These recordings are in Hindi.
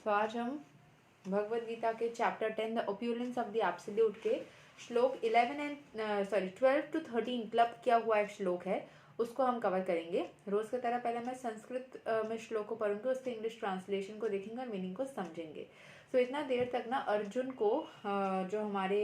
तो आज हम भगवद गीता के chapter 10 the opulence of the absolute के श्लोक 12 to 13 क्लब किया हुआ एक श्लोक है, उसको हम कवर करेंगे। रोज की तरह पहले मैं संस्कृत में श्लोक को पढ़ूंगी, उसके इंग्लिश ट्रांसलेशन को देखेंगे और मीनिंग को समझेंगे। तो इतना देर तक ना अर्जुन को जो हमारे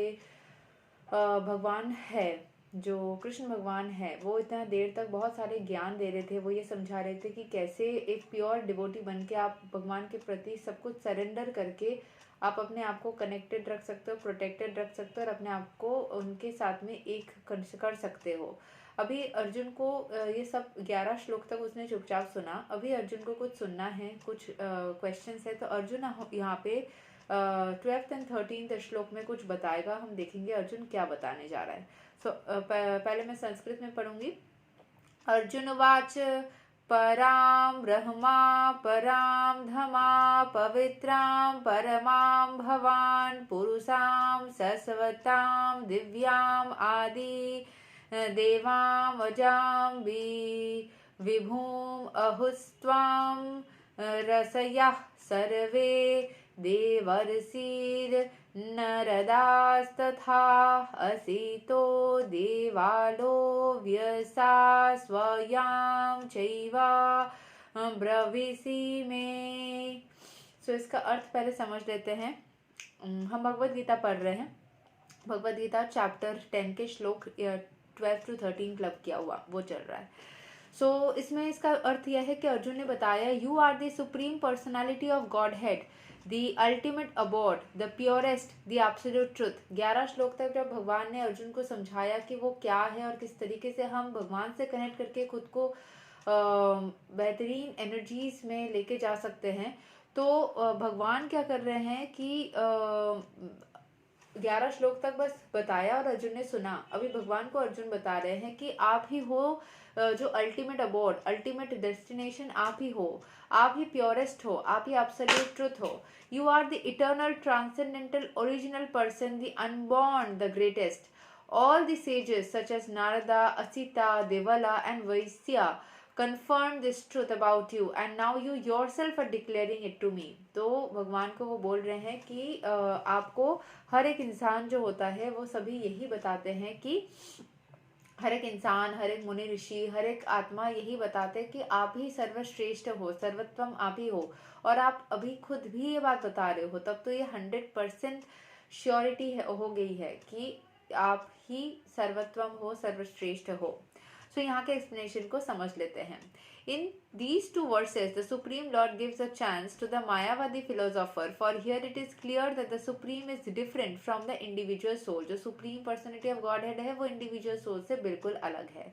भगवान है, जो कृष्ण भगवान है, वो इतना देर तक बहुत सारे ज्ञान दे रहे थे। वो ये समझा रहे थे कि कैसे एक प्योर डिवोटी बन के आप भगवान के प्रति सब कुछ सरेंडर करके आप अपने आप को कनेक्टेड रख सकते हो, प्रोटेक्टेड रख सकते हो और अपने आप को उनके साथ में एक कर सकते हो। अभी अर्जुन को ये सब 11 श्लोक तक उसने चुपचाप सुना। अभी अर्जुन को कुछ सुनना है, कुछ क्वेश्चंस है। तो अर्जुन यहाँ पे 12th and 13th श्लोक में कुछ बताएगा। हम देखेंगे अर्जुन क्या बताने जा रहा है। पहले मैं संस्कृत में पढ़ूंगी। अर्जुन वाच पराम ब्रह्मा पराम धमा पवित्रां परमां भवान पुरुषां सस्वतां दिव्यां आदि देवां अजां विभूम अहुस्त्वां रसयः सर्वे देवर्षिर नरदास्तथा असितो देवालो व्यसा स्वयं चैवा ब्रवीसि में। सो इसका अर्थ पहले समझ लेते हैं। हम भगवद गीता पढ़ रहे हैं। भगवद गीता चैप्टर 10 के श्लोक 12 to 13 क्लब किया हुआ वो चल रहा है। सो इसमें इसका अर्थ यह है कि अर्जुन ने बताया, you are the supreme personality of godhead, the ultimate abode, the purest, the absolute truth. 11 श्लोक तक जब भगवान ने अर्जुन को समझाया कि वो क्या है और किस तरीके से हम भगवान से कनेक्ट करके खुद को बेहतरीन एनर्जीज में लेके जा सकते हैं, तो भगवान क्या कर रहे हैं कि 11 श्लोक तक बस बताया और अर्जुन ने सुना। अभी भगवान को अर्जुन बता रहे हैं कि आप ही हो जो अल्टीमेट अबॉर्ड, अल्टीमेट डेस्टिनेशन आप ही हो, आप ही प्योरेस्ट हो, आप ही एब्सोल्यूट ट्रुथ हो। You are the eternal transcendental original person, the unborn, the greatest. All the sages such as Narada, Asita, Devala and Vaisya confirmed this truth about you and now you yourself are declaring it to me। तो भगवान को वो बोल रहे हैं कि आपको हर एक इंसान जो होता है वो सभी यही बताते हैं कि हर एक इंसान, हर एक मुनि ऋषि, हर एक आत्मा यही बताते हैं कि आप ही सर्वश्रेष्ठ हो, सर्वोत्तम आप ही हो। और आप अभी खुद भी ये बात बता रहे हो, तब तो ये 100% श्योरिटी हो गई है कि आप ही सर्वोत्तम हो, सर्वश्रेष्ठ हो। सो यहाँ के एक्सप्लेनेशन को समझ लेते हैं। In these two verses, the Supreme Lord gives a chance to the Mayavadi philosopher, for here it is clear that the Supreme is different from the individual soul। जो Supreme Personality of Godhead है वो individual soul से बिल्कुल अलग है।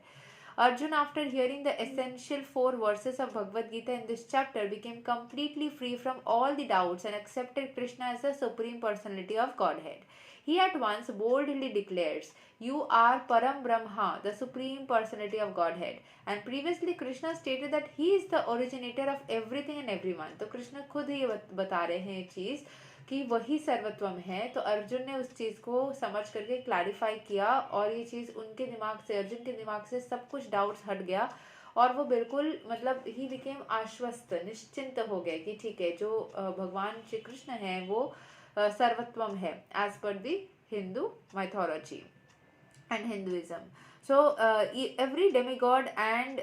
Arjun, after hearing the essential 4 verses of Bhagavad Gita in this chapter, became completely free from all the doubts and accepted Krishna as the Supreme Personality of Godhead. He at once boldly declares, you are Param Brahma, the Supreme Personality of Godhead. And previously Krishna stated that he is the originator of everything and everyone। तो कृष्ण खुद ही बता रहे हैं ये चीज़ कि वही सर्वत्वम है। तो अर्जुन ने उस चीज़ को समझ करके क्लैरिफाई किया और ये चीज़ उनके दिमाग से, अर्जुन के दिमाग से सब कुछ डाउट्स हट गया और वो बिल्कुल मतलब ही बिकेम आश्वस्त, निश्चिंत हो गए कि ठीक है, जो भगवान श्री कृष्ण है वो सर्वत्वम है as per the Hindu mythology and Hinduism। So every demigod and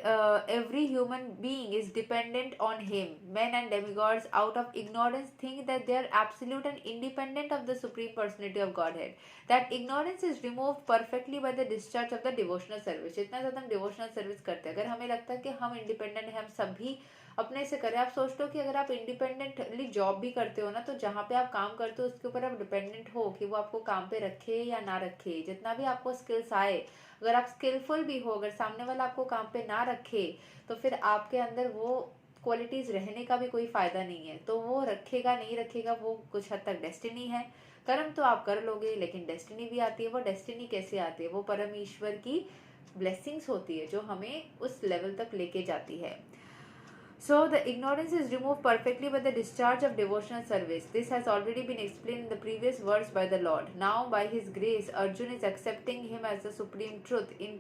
every human being is dependent on him। Men and demigods out of ignorance think that they are absolute and independent of the Supreme Personality of Godhead। That ignorance is removed perfectly by the discharge of the devotional service। जितना ज़्यादा हम devotional service करते हैं, अगर हमें लगता है कि हम independent हैं, हम सभी अपने से करें। आप सोच लो कि अगर आप इंडिपेंडेंटली जॉब भी करते हो ना, तो जहाँ पे आप काम करते हो उसके ऊपर आप डिपेंडेंट हो कि वो आपको काम पे रखे या ना रखे। जितना भी आपको स्किल्स आए, अगर आप स्किलफुल भी हो, अगर सामने वाला आपको काम पे ना रखे, तो फिर आपके अंदर वो क्वालिटीज़ रहने का भी कोई फ़ायदा नहीं है। तो वो रखेगा नहीं रखेगा वो कुछ हद तक डेस्टिनी है। कर्म तो आप कर लोगे, लेकिन डेस्टिनी भी आती है। वो डेस्टिनी कैसे आती है? वो परम ईश्वर की ब्लेसिंग्स होती है जो हमें उस लेवल तक लेके जाती है। So the ignorance is removed perfectly by the discharge of devotional service। This has already been explained in the previous verse by the Lord। Now by his grace, Arjun is accepting him as the supreme truth in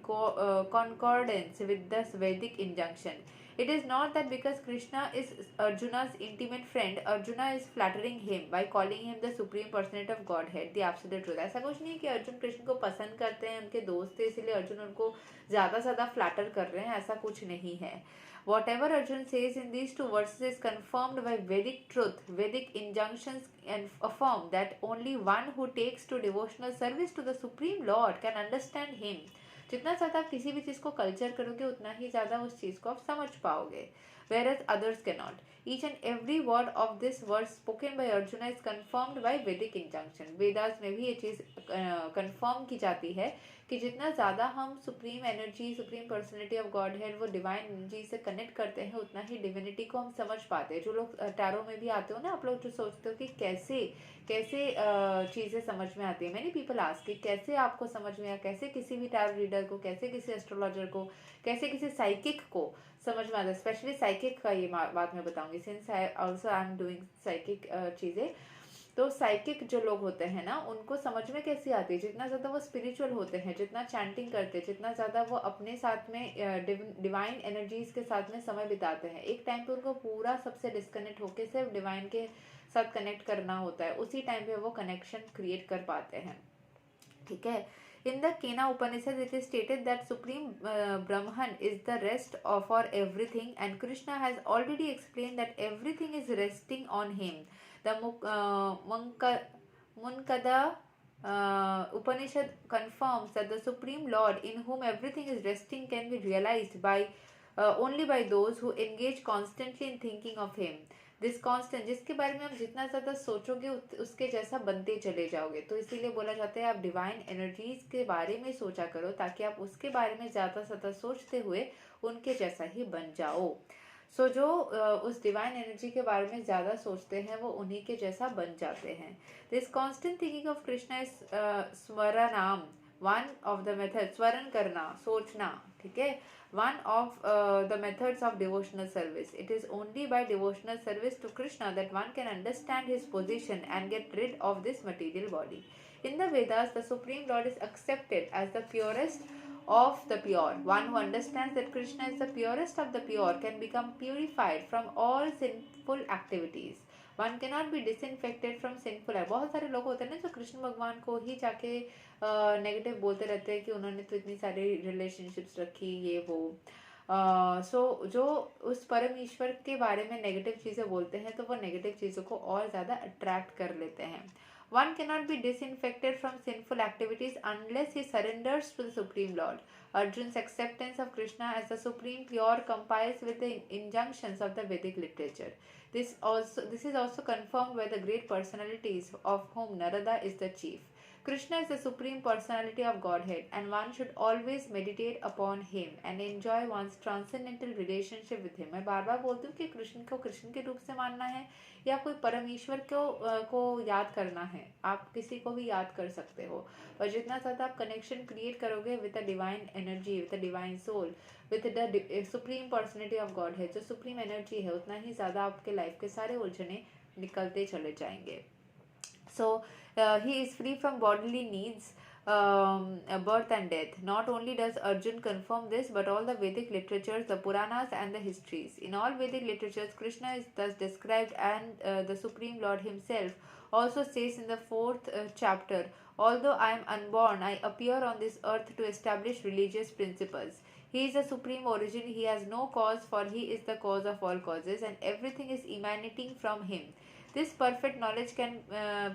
concordance with this Vedic injunction। It is not that because Krishna is Arjuna's intimate friend, Arjuna is flattering him by calling him the supreme personality of Godhead, the absolute truth. ऐसा कुछ नहीं है कि अर्जुन कृष्ण को पसंद करते हैं, उनके दोस्त थे इसलिए अर्जुन उनको ज़्यादा से ज़्यादा फ्लैटर कर रहे हैं, ऐसा कुछ नहीं है. Whatever Arjun says in these two verses is confirmed by Vedic truth. Vedic injunctions and affirm that only one who takes to devotional service to the Supreme Lord can understand him. जितना ज़्यादा आप किसी भी चीज़ को कल्चर करोगे उतना ही ज़्यादा उस चीज़ को आप समझ पाओगे. Whereas others cannot. Each and every word of this verse spoken by Arjuna is confirmed by Vedic injunction. Vedas में भी ये चीज़ confirm की जाती है कि जितना ज़्यादा हम supreme energy, supreme personality of God head, वो डिवाइन एनर्जी से कनेक्ट करते हैं, उतना ही डिविनिटी को हम समझ पाते हैं. जो लोग टैरो में भी आते हो ना, आप लोग जो सोचते हो कि कैसे कैसे चीज़ें समझ में आती है. मैनी पीपल आस्क कि कैसे आपको समझ में आया, कैसे किसी भी टैरो रीडर को, कैसे किसी एस्ट्रोलॉजर को, कैसे किसी साइकिक को समझ में आता है. स्पेशली साइकिक का ये बात मैं बताऊंगी, since I also I am doing psychic चीज़ें. तो साइकिक जो लोग होते हैं ना, उनको समझ में कैसी आती है, जितना ज़्यादा वो स्पिरिचुअल होते हैं, जितना चैंटिंग करते हैं, जितना ज़्यादा वो अपने साथ में डिवाइन एनर्जीज के साथ में समय बिताते हैं. एक टाइम पे उनको पूरा सबसे डिस्कनेक्ट होकर सिर्फ डिवाइन के साथ कनेक्ट करना होता है, उसी टाइम पे वो कनेक्शन क्रिएट कर पाते हैं. ठीक है. In the Kena Upanishad, it is stated that Supreme Brahman is the rest for everything, and Krishna has already explained that everything is resting on him. The Munkada Upanishad confirms that the Supreme Lord, in whom everything is resting, can be realized by only by those who engage constantly in thinking of him. This constant, जिसके बारे में आप जितना ज़्यादा सोचोगे उसके जैसा बनते चले जाओगे. तो इसीलिए बोला जाता है आप डिवाइन एनर्जीज के बारे में सोचा करो, ताकि आप उसके बारे में ज़्यादा से ज़्यादा सोचते हुए उनके जैसा ही बन जाओ. सो जो उस डिवाइन एनर्जी के बारे में ज़्यादा सोचते हैं वो उन्हीं के जैसा बन जाते हैं. This constant thinking of Krishna is स्मरणम, वन ऑफ द मेथड. स्मरण करना, सोचना. ठीक है. One of the methods of devotional service. It is only by devotional service to Krishna that one can understand his position and get rid of this material body. In the Vedas, the Supreme Lord is accepted as the purest of the pure. One who understands that Krishna is the purest of the pure can become purified from all sinful activities. One cannot be disinfected from sinful act. बहुत सारे लोग होते हैं ना जो कृष्ण भगवान को ही जाके नेगेटिव बोलते रहते हैं कि उन्होंने तो इतनी सारी रिलेशनशिप्स रखी, ये वो. सो जो उस परम ईश्वर के बारे में नेगेटिव चीज़ें बोलते हैं तो वो नेगेटिव चीज़ों को और ज़्यादा अट्रैक्ट कर लेते हैं. One cannot be disinfected from sinful activities unless he surrenders to the Supreme Lord. Arjun's acceptance of Krishna as the Supreme Pure complies with the injunctions of the Vedic literature. This is also confirmed by the great personalities of whom Narada is the chief. Krishna is the Supreme Personality of Godhead, and one should always meditate upon him and enjoy one's transcendental relationship with him. मैं बार बार बोलती हूँ कि कृष्ण को कृष्ण के रूप से मानना है या कोई परमेश्वर को याद करना है. आप किसी को भी याद कर सकते हो, और जितना ज़्यादा आप कनेक्शन क्रिएट करोगे with the divine energy, with the divine soul, with the supreme personality of God है, जो सुप्रीम एनर्जी है, उतना ही ज़्यादा आपके लाइफ के सारे उलझने निकलते चले जाएंगे. So he is free from bodily needs, birth and death. Not only does Arjun confirm this, but all the Vedic literatures, the Puranas and the histories. In all Vedic literatures, Krishna is thus described, and the Supreme Lord himself also says in the 4th chapter, although I am unborn, I appear on this earth to establish religious principles. He is the supreme origin, he has no cause, for he is the cause of all causes, and everything is emanating from him. This perfect knowledge can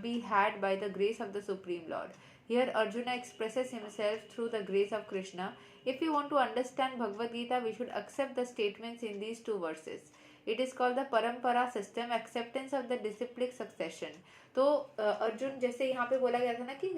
be had by the grace of the Supreme Lord. Here Arjuna expresses himself through the grace of Krishna. If we want to understand Bhagavad Gita, we should accept the statements in these two verses. It is called the Parampara system, acceptance of the disciplic succession. तो अर्जुन, जैसे यहाँ पे बोला गया था ना कि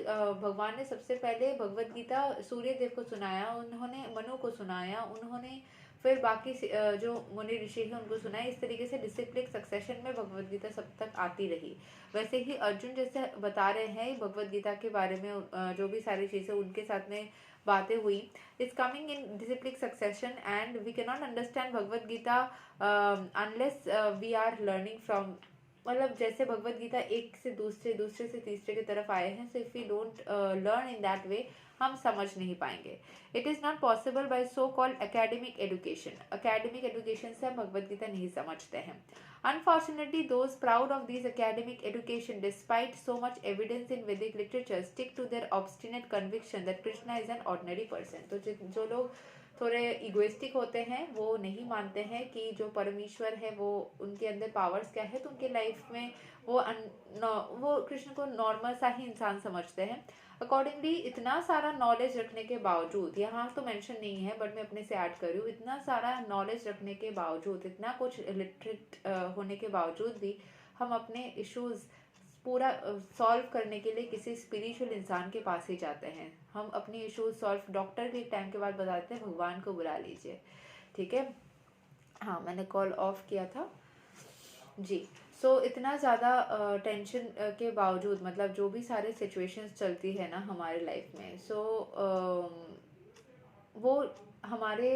भगवान ने सबसे पहले भगवद गीता सूर्य देव को सुनाया, उन्होंने मनु को सुनाया, उन्होंने फिर बाकी जो मुनि ऋषि हैं उनको सुनाया. इस तरीके से डिसिप्लिक सक्सेशन में भगवद गीता सब तक आती रही. वैसे ही अर्जुन जैसे बता रहे हैं भगवद गीता के बारे में, जो भी सारी चीज़ें उनके साथ में बातें हुई, is coming in disciplic succession, and we can not understand Bhagavad Gita unless we are learning from, मतलब जैसे भगवद गीता एक से दूसरे, दूसरे से तीसरे की तरफ आए हैं. So if we don't learn in that way, हम समझ नहीं पाएंगे। It is not possible by so called academic education. Academic education से हम भगवद गीता नहीं समझते हैं। Unfortunately, those proud of these academic education, despite so much evidence in Vedic literature, stick to their obstinate conviction that Krishna is an ordinary person. तो जो लोग थोड़े इगोइस्टिक होते हैं वो नहीं मानते हैं कि जो परमेश्वर है वो उनके अंदर पावर्स क्या है, तो उनके लाइफ में वो कृष्ण को नॉर्मल सा ही इंसान समझते हैं। अकॉर्डिंगली इतना सारा नॉलेज रखने के बावजूद, यहाँ तो मेंशन नहीं है बट मैं अपने से ऐड कर रही हूँ, इतना सारा नॉलेज रखने के बावजूद, इतना कुछ लिटरेट होने के बावजूद भी हम अपने इश्यूज पूरा सॉल्व करने के लिए किसी स्पिरिचुअल इंसान के पास ही जाते हैं। हम अपनी इश्यूज सॉल्व, डॉक्टर भी एक टाइम के बाद बताते हैं भगवान को बुला लीजिए। ठीक है, हाँ मैंने कॉल ऑफ किया था जी। सो इतना ज़्यादा टेंशन के बावजूद, मतलब जो भी सारे सिचुएशंस चलती है ना हमारे लाइफ में, वो हमारे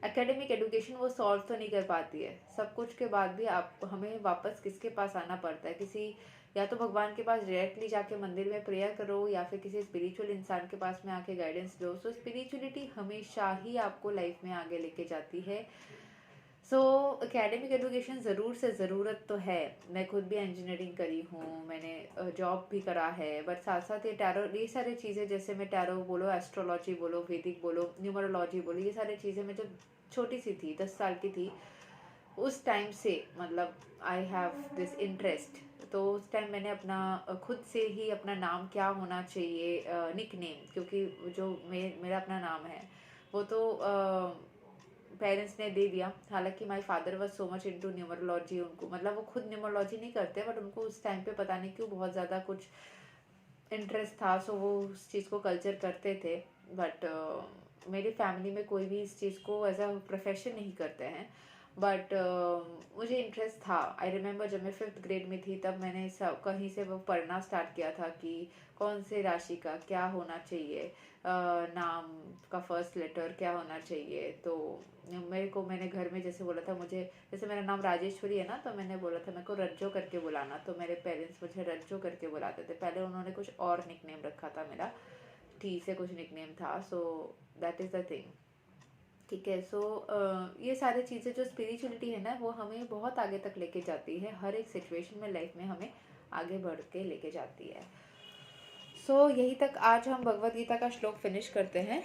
एकेडमिक एजुकेशन वो सॉल्व तो नहीं कर पाती है। सब कुछ के बाद भी आप हमें वापस किसके पास आना पड़ता है, किसी या तो भगवान के पास डायरेक्टली जाके मंदिर में प्रेयर करो या फिर किसी स्पिरिचुअल इंसान के पास में आके गाइडेंस लो। सो स्पिरिचुअलिटी हमेशा ही आपको लाइफ में आगे लेके जाती है। सो एकेडमिक एजुकेशन ज़रूर से ज़रूरत तो है। मैं खुद भी इंजीनियरिंग करी हूँ, मैंने जॉब भी करा है, बट साथ साथ ये टैरो, ये सारी चीज़ें, जैसे मैं टैरो बोलो, एस्ट्रोलॉजी बोलो, वैदिक बोलो, न्यूमरोलॉजी बोलो, ये सारी चीज़ें मैं जब छोटी सी थी, 10 साल की थी, उस टाइम से मतलब आई हैव दिस इंटरेस्ट। तो उस टाइम मैंने अपना खुद से ही अपना नाम क्या होना चाहिए, निक नेम, क्योंकि जो मेरा अपना नाम है वो तो पेरेंट्स ने दे दिया। हालांकि my father was so much into numerology, उनको मतलब वो खुद न्यूमरोलॉजी नहीं करते बट उनको उस टाइम पे पता नहीं क्यों बहुत ज़्यादा कुछ इंटरेस्ट था, सो वो उस चीज़ को कल्चर करते थे। बट मेरी फैमिली में कोई भी इस चीज़ को एज अ प्रोफेशन नहीं करते हैं, बट मुझे इंटरेस्ट था। आई रिमेंबर जब मैं 5th ग्रेड में थी तब मैंने सब कहीं से वो पढ़ना स्टार्ट किया था कि कौन से राशि का क्या होना चाहिए, नाम का फर्स्ट लेटर क्या होना चाहिए। तो मैंने घर में जैसे बोला था, मुझे जैसे मेरा नाम राजेश्वरी है ना, तो मैंने बोला था मेरे को रज्जो करके बुलाना, तो मेरे पेरेंट्स मुझे रज्जो करके बुलाते थे। पहले उन्होंने कुछ और निकनेम रखा था, मेरा टी से कुछ निकनेम था। So that is the thing. ठीक है, सो ये सारी चीज़ें जो स्पिरिचुअलिटी है ना, वो हमें बहुत आगे तक लेके जाती है, हर एक सिचुएशन में लाइफ में हमें आगे बढ़ के लेके जाती है। सो यही तक आज हम भगवद गीता का श्लोक फिनिश करते हैं।